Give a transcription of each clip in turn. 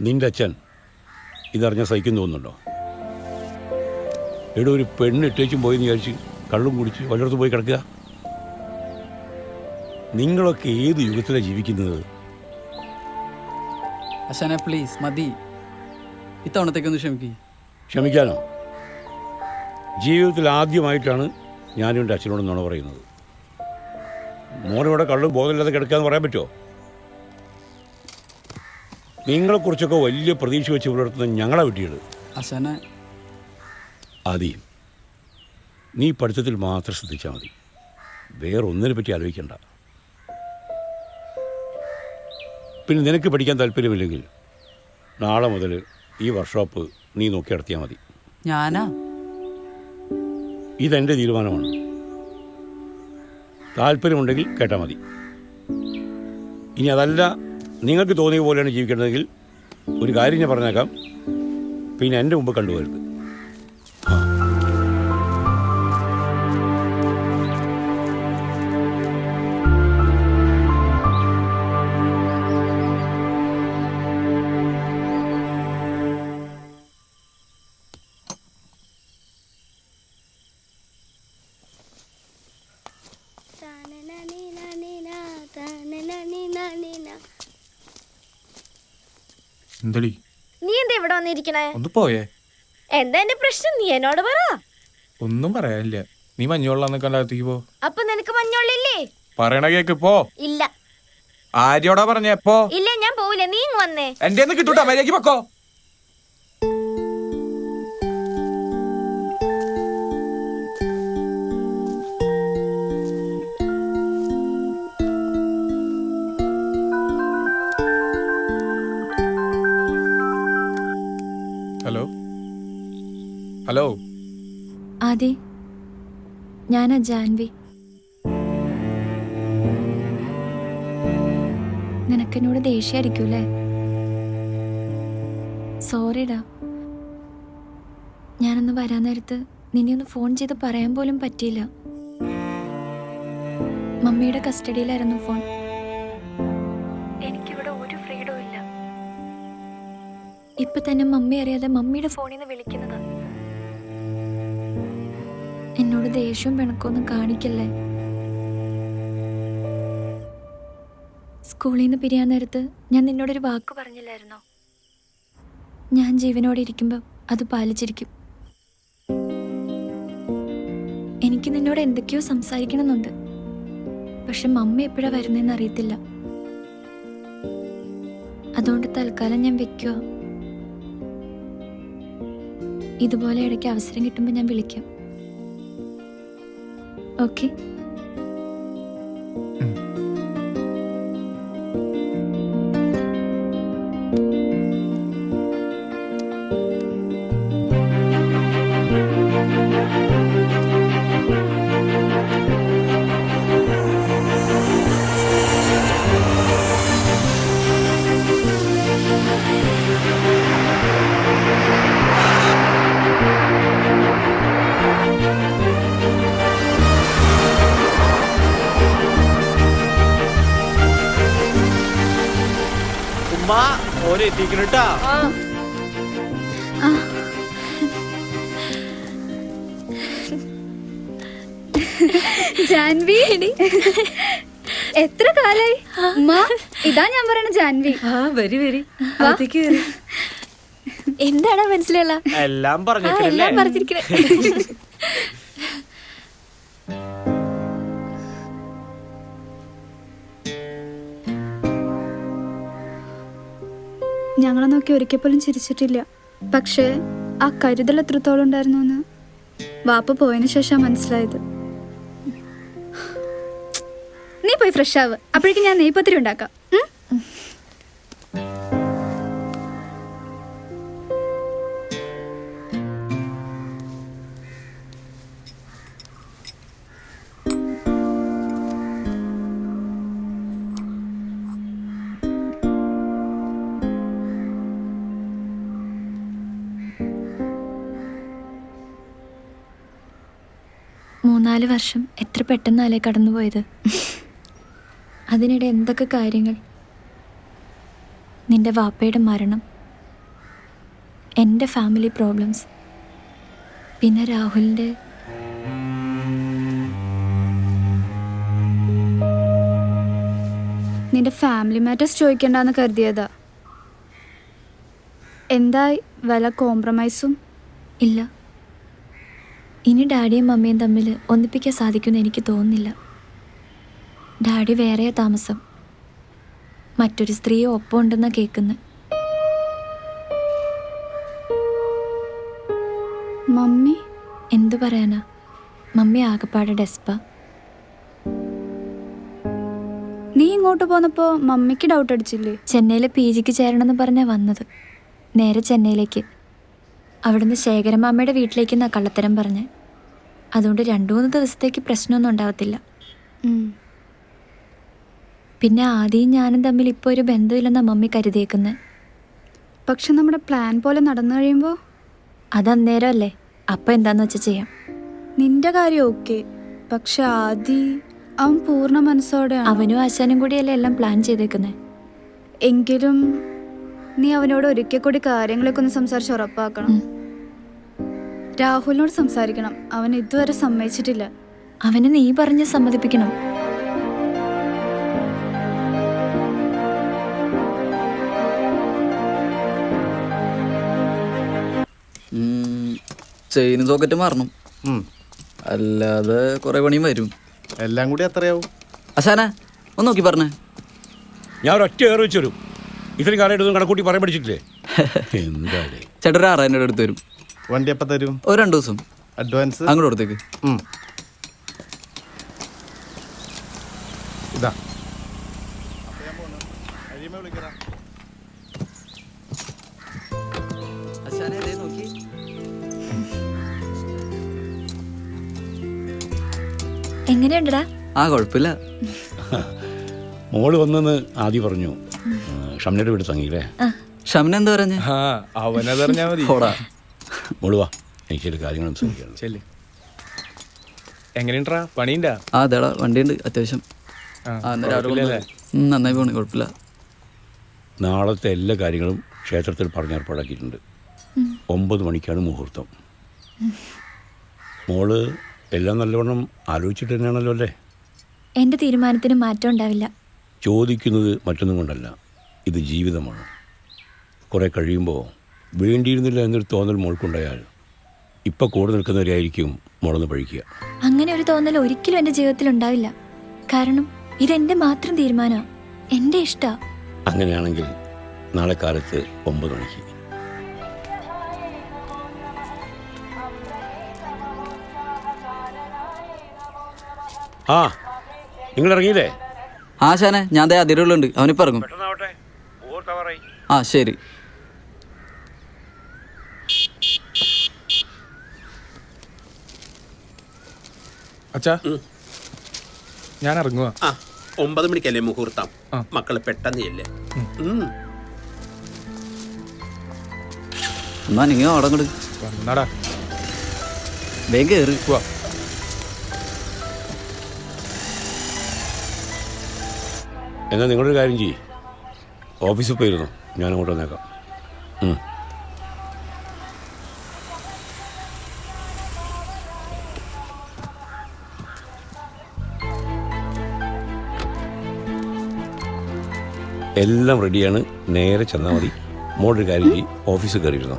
നിന്റെ അച്ഛൻ ഇതറിഞ്ഞ സഹിക്കുന്നു തോന്നുന്നുണ്ടോ? എവിടെ ഒരു പെണ്ണ് ഇട്ടേച്ചും പോയെന്ന് വിചാരിച്ച് കള്ളും കുടിച്ച് വല്ലയിടത്ത് പോയി കിടക്കുക? നിങ്ങളൊക്കെ ഏത് യുഗത്തിലാണ് ജീവിക്കുന്നത്? അച്ഛനെ പ്ലീസ് മതി, ഇത്തവണത്തേക്കൊന്ന് ക്ഷമിക്കാനോ? ജീവിതത്തിൽ ആദ്യമായിട്ടാണ് ഞാനും എൻ്റെ അച്ഛനോട് നുണ പറയുന്നത്. മോനിവിടെ കള്ളും ബോധമില്ലാതെ കിടക്കാന്ന് പറയാൻ പറ്റുമോ? നിങ്ങളെക്കുറിച്ചൊക്കെ വലിയ പ്രതീക്ഷ വെച്ച് പുലർത്തുന്ന ഞങ്ങളെ വിട്ടിയത്. അച്ഛനെ ആദി, നീ പഠിത്തത്തിൽ മാത്രം ശ്രദ്ധിച്ചാൽ മതി, വേറെ ഒന്നിനെ പറ്റി ആലോചിക്കണ്ട. പിന്നെ നിനക്ക് പഠിക്കാൻ താല്പര്യമില്ലെങ്കിൽ നാളെ മുതൽ ഈ വർക്ക്ഷോപ്പ് നീ നോക്കി നടത്തിയാൽ മതി. ഞാനാ? ഇതെൻ്റെ തീരുമാനമാണ്. താല്പര്യമുണ്ടെങ്കിൽ കേട്ടാൽ മതി. ഇനി അതല്ല, നിങ്ങൾക്ക് തോന്നിയ പോലെയാണ് ജീവിക്കേണ്ടതെങ്കിൽ ഒരു കാര്യം ഞാൻ പറഞ്ഞേക്കാം, പിന്നെ എൻ്റെ മുമ്പ് കണ്ടുപോകരുത്. എന്തടി നീ എന്താ ഇവിടെ വന്നിരിക്കണേ? ഒന്ന് പോയേ. എന്താ എന്റെ പ്രശ്നം? നീ എന്നോട് പറ. ഒന്നും പറയാനില്ല. നീ മഞ്ഞോളാന്ന് കണ്ടാകത്തേക്ക് പോ. അപ്പൊ നിനക്ക് മഞ്ഞോളില്ലേ? പറയണ കേക്ക് പോ. ഇല്ല. ആര്യോടാ പറഞ്ഞ എപ്പോ? ഇല്ല, ഞാൻ പോവില്ല. നീ ഇങ്ങ് വന്നേ. എന്റെ കിട്ടൂട്ടാ, മര്യാദക്ക് പൊക്കോ. ഹലോ ഹലോ ആദി, ഞാനാ ജാൻവി. നിനക്കെന്നോട് ദേഷ്യായിരിക്കൂലേ? സോറിടാ, ഞാനൊന്ന് വരാൻ നേരത്ത് നിന്നെ ഒന്ന് ഫോൺ ചെയ്ത് പറയാൻ പോലും പറ്റിയില്ല. മമ്മിയുടെ കസ്റ്റഡിയിലായിരുന്നു ഫോൺ. എനിക്കിവിടെ ഒരു ഫ്രീഡവും ഇല്ല. ഇപ്പൊ തന്നെ മമ്മി അറിയാതെ മമ്മിയുടെ ഫോണിൽ നിന്ന് വിളിക്കുന്നത്. എന്നോട് ദേഷ്യവും പിണക്കമൊന്നും കാണിക്കല്ലേ. സ്കൂളിൽ നിന്ന് പിരിയാൻ നേരത്ത് ഞാൻ നിന്നോടൊരു വാക്ക് പറഞ്ഞില്ലായിരുന്നോ? ഞാൻ ജീവനോടെ ഇരിക്കുമ്പോൾ അത് പാലിച്ചിരിക്കും. എനിക്ക് നിന്നോട് എന്തൊക്കെയോ സംസാരിക്കണമെന്നുണ്ട്, പക്ഷെ മമ്മി എപ്പോഴാ വരുന്നതെന്ന് അറിയത്തില്ല. അതുകൊണ്ട് തൽക്കാലം ഞാൻ വെക്കുക. ഇതുപോലെ ഇടയ്ക്ക് അവസരം കിട്ടുമ്പോൾ ഞാൻ വിളിക്കാം. ഓക്കെ? ജാൻവി, എത്ര കാലായി? ഇതാ ഞാൻ പറയണ ജാൻവി. എന്താണ് മനസ്സിലായില്ല? എല്ലാം പറഞ്ഞിരിക്കണേ. ഞങ്ങളെ നോക്കി ഒരിക്കൽ പോലും ചിരിച്ചിട്ടില്ല. പക്ഷേ ആ കരുതൽ എത്രത്തോളം ഉണ്ടായിരുന്നു എന്ന് വാപ്പ പോയതിനു ശേഷം മനസ്സിലായത്. നീ പോയി ഫ്രഷ് ആവ്, അപ്പോഴേക്കും ഞാൻ നെയ്പത്തിരി ഉണ്ടാക്കാം. മൂന്നാല് വർഷം എത്ര പെട്ടെന്നല്ലേ കടന്നുപോയത്. അതിനിടെ എന്തൊക്കെ കാര്യങ്ങൾ. നിന്റെ വാപ്പയുടെ മരണം, എൻ്റെ ഫാമിലി പ്രോബ്ലംസ്, പിന്നെ രാഹുലിൻ്റെ നിന്റെ ഫാമിലി മാറ്റേഴ്സ് ചോദിക്കണ്ടെന്ന് കരുതിയതാ. എന്തായി വല്ല കോംപ്രമൈസും? ഇല്ല. ഇനി ഡാഡിയും മമ്മിയും തമ്മിൽ ഒന്നിപ്പിക്കാൻ സാധിക്കുമെന്ന് എനിക്ക് തോന്നുന്നില്ല. ഡാഡി വേറെയാ താമസം, മറ്റൊരു സ്ത്രീയെ ഒപ്പം ഉണ്ടെന്നാണ് കേൾക്കുന്നത്. മമ്മി എന്തു പറയാനാ, മമ്മി ആകെപ്പാടെ ഡെസ്പ. നീ ഇങ്ങോട്ട് പോന്നപ്പോൾ മമ്മിക്ക് ഡൗട്ട് അടിച്ചില്ലേ? ചെന്നൈയിൽ PGക്ക് ചേരണമെന്ന് പറഞ്ഞാൽ വന്നത്. നേരെ ചെന്നൈയിലേക്ക്. അവിടുന്ന് ശേഖരമാമ്മയുടെ വീട്ടിലേക്ക് എന്നാ കള്ളത്തരം പറഞ്ഞ്. അതുകൊണ്ട് 2-3 ദിവസത്തേക്ക് പ്രശ്നമൊന്നും ഉണ്ടാവത്തില്ല. പിന്നെ ആദ്യം ഞാനും തമ്മിൽ ഇപ്പോൾ ഒരു ബന്ധമില്ലെന്നാണ് മമ്മി കരുതിയേക്കുന്നത്. പക്ഷെ നമ്മുടെ പ്ലാൻ പോലെ നടന്നു കഴിയുമ്പോൾ അതന്നേരം അല്ലേ, അപ്പം എന്താന്ന് വെച്ചാൽ ചെയ്യാം. നിന്റെ കാര്യം ഓക്കെ, പക്ഷെ ആദ്യം അവൻ പൂർണ്ണ മനസ്സോടെ അവനും ആശാനും കൂടിയല്ലേ എല്ലാം പ്ലാൻ ചെയ്തേക്കുന്നത്. എങ്കിലും നീ അവനോട് ഒരിക്കൽ കൂടി കാര്യങ്ങളൊക്കെ ഒന്ന് സംസാരിച്ച് ഉറപ്പാക്കണം. രാഹുലിനോട് സംസാരിക്കണം, അവൻ ഇതുവരെ സമ്മതിച്ചിട്ടില്ല. അവന് നീ പറഞ്ഞ് സമ്മതിപ്പിക്കണം. ചെയിൻ സോക്കറ്റ് മാറണം, അല്ലാതെ കുറെ പണിയും വരും. എല്ലാം കൂടി എത്രയാവും? അശാന ഒന്ന് നോക്കി പറഞ്ഞേ. ഞാൻ ഒരൊറ്റ ഏറ് വെച്ച് തരും. ഇത്രയും കാലമായിട്ട് കണക്കൂട്ടി പറയാൻ പഠിച്ചിട്ടില്ലേ? എന്താ ചേട്ടാ ഒരു 6,000 രൂപ എടുത്ത് തരും. വണ്ടി എപ്പോൾ തരും? ഒരു 2 ദിവസം അഡ്വാൻസ് അങ്ങോട്ട് കൊടുത്തേക്ക്. ഇതാ അശാനെ ദേ നോക്കി. എങ്ങനെയുണ്ടടാ? ആ കുഴപ്പമില്ല. മോള് വന്നെന്ന് ആദ്യം പറഞ്ഞു. ഷംനയുടെ വീട് തങ്ങിയില്ലേ? ഷംന എന്താ പറഞ്ഞേ? ആ അവനതറിഞ്ഞാ മതി. പോടാ. മോള് വാ, എനിക്ക് ചില കാര്യങ്ങൾ സംസാരിക്കണം. ചെല്ല്. എങ്ങനെയുണ്ടാ പണിയുണ്ടാ? ആ അതെടാ വണ്ടിയുണ്ട് അത്യാവശ്യം. കുഴപ്പമില്ലല്ലേ? നന്നായി പോണേ, കുഴപ്പമില്ല. നാളത്തെ എല്ലാ കാര്യങ്ങളും ക്ഷേത്രത്തിൽ പറഞ്ഞ് ഏർപ്പാടാക്കിയിട്ടുണ്ട്. 9 മണിക്കാണ് മുഹൂർത്തം. മോള് എല്ലാം നല്ലവണ്ണം ആലോചിച്ചിട്ട് തന്നെയാണല്ലോ അല്ലേ? എൻ്റെ തീരുമാനത്തിന് മാറ്റം ഉണ്ടാവില്ല. ചോദിക്കുന്നത് മറ്റൊന്നും കൊണ്ടല്ല, ഇത് ജീവിതമാണ്. കുറേ കഴിയുമ്പോൾ വേണ്ടിയിരുന്നില്ല എന്നൊരു തോന്നൽ മോൾക്കുണ്ടായാൽ ഇപ്പം കൂടെ നിൽക്കുന്നവരെയായിരിക്കും മോളൊന്ന് പഴിക്കുക. അങ്ങനെ ഒരു തോന്നൽ ഒരിക്കലും എൻ്റെ ജീവിതത്തിൽ ഉണ്ടാവില്ല. കാരണം ഇതെൻ്റെ മാത്രം തീരുമാനമാണ്, എൻ്റെ ഇഷ്ടമാണ്. അങ്ങനെയാണെങ്കിൽ നാളെ കാലത്ത് 9 മണിക്ക്. ആ നിങ്ങൾ ഇറങ്ങിയില്ലേ? ആ ശാനെ ഞാൻ ദേ അതിരുള്ളുണ്ട്, അവനിപ്പോൾ ഇറങ്ങും. ആ ശരി. അച്ഛാ ഞാൻ ഇറങ്ങുക. 9 മണിക്കല്ലേ മുഹൂർത്തം? മക്കള് പെട്ടെന്ന് ചെല്ലേ. എന്നാ നിങ്ങൾ അവിടെ അങ്ങോട്ട് വന്നടാ. വേഗം കയറി. എന്നാൽ നിങ്ങളൊരു കാര്യം ചെയ്യ്, ഓഫീസിൽ പോയിരുന്നു, ഞാൻ അങ്ങോട്ട് വന്നേക്കാം. എല്ലാം റെഡിയാണ്, നേരെ ചെന്നാൽ മതി. മോളൊരു കാര്യം ചെയ്യ്, ഓഫീസിൽ കയറിയിരുന്നു.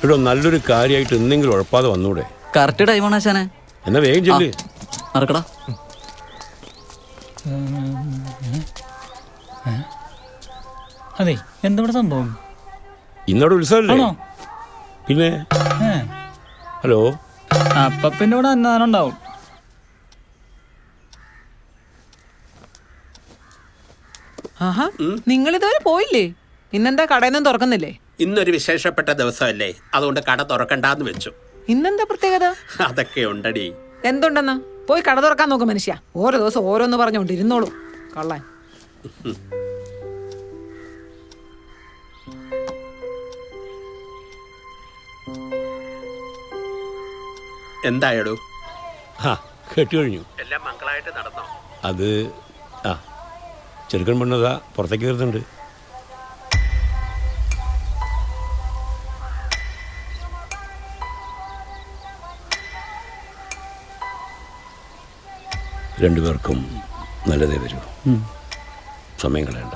ഇവിടെ നല്ലൊരു കാര്യമായിട്ട് എന്തെങ്കിലും ഉഴപ്പാതെ വന്നൂടെ? കറക്റ്റ് ടൈമാണ് ആശാനെ. എന്നാ വേഗം ചെല്ല്. നടക്കടാ. അതെ എന്താ സംഭവം? ഇന്നോട് ഉത്സവല്ലേ? പിന്നെ ഹലോ, അപ്പൊ പിന്നെ ഇവിടെ അന്നദാനം ഉണ്ടാവും. ആഹാ, നിങ്ങളിതുവരെ പോയില്ലേ? ഇന്നെന്താ കടയൊന്നും തുറക്കുന്നില്ലേ? ഇന്നൊരു വിശേഷപ്പെട്ട ദിവസമല്ലേ, അതുകൊണ്ട് കട തുറക്കണ്ടെന്ന് വെച്ചു. ഇന്നെന്താ പ്രത്യേകത? അതൊക്കെ ഉണ്ടടി. എന്തുണ്ടെന്ന്? പോയി കട തുറക്കാൻ നോക്കും മനുഷ്യ. ഓരോ ദിവസം ഓരോന്ന് പറഞ്ഞോണ്ട് ഇരുന്നോളൂ കള്ളൻ. എന്തായടോ? കേട്ടു കഴിഞ്ഞു. എല്ലാം മംഗളായിട്ട് നടന്നോ? അത് ആ ചെറുക്കൻ പെണ്ണതാ പുറത്തേക്ക് കയറുന്നുണ്ട്. രണ്ടുപേർക്കും നല്ലതേ വരൂ. സമയം കളയണ്ട.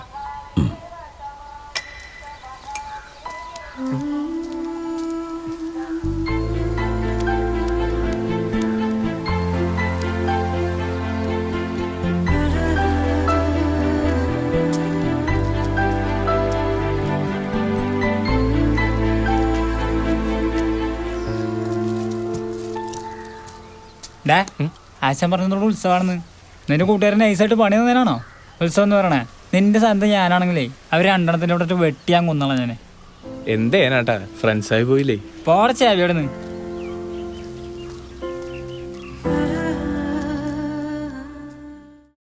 ഡാ ആശാൻ പറഞ്ഞതോട് ഉത്സവമാണെന്ന്. നിന്റെ കൂട്ടുകാരൻ നൈസായിട്ട് പണി തന്നേനാണോ ഉത്സവം എന്ന് പറയണേ? നിന്റെ സ്ഥലത്ത് ഞാനാണെങ്കിലേ അവർ രണ്ടെണ്ണത്തിൻ്റെ ഇവിടെ വെട്ടിയാൻ കൊന്നോളാം ഞാൻ. എന്തേനാട്ടാ ഫ്രണ്ട്സായി പോയില്ലേ? പോടെ ചാവിയോടെ നിന്ന്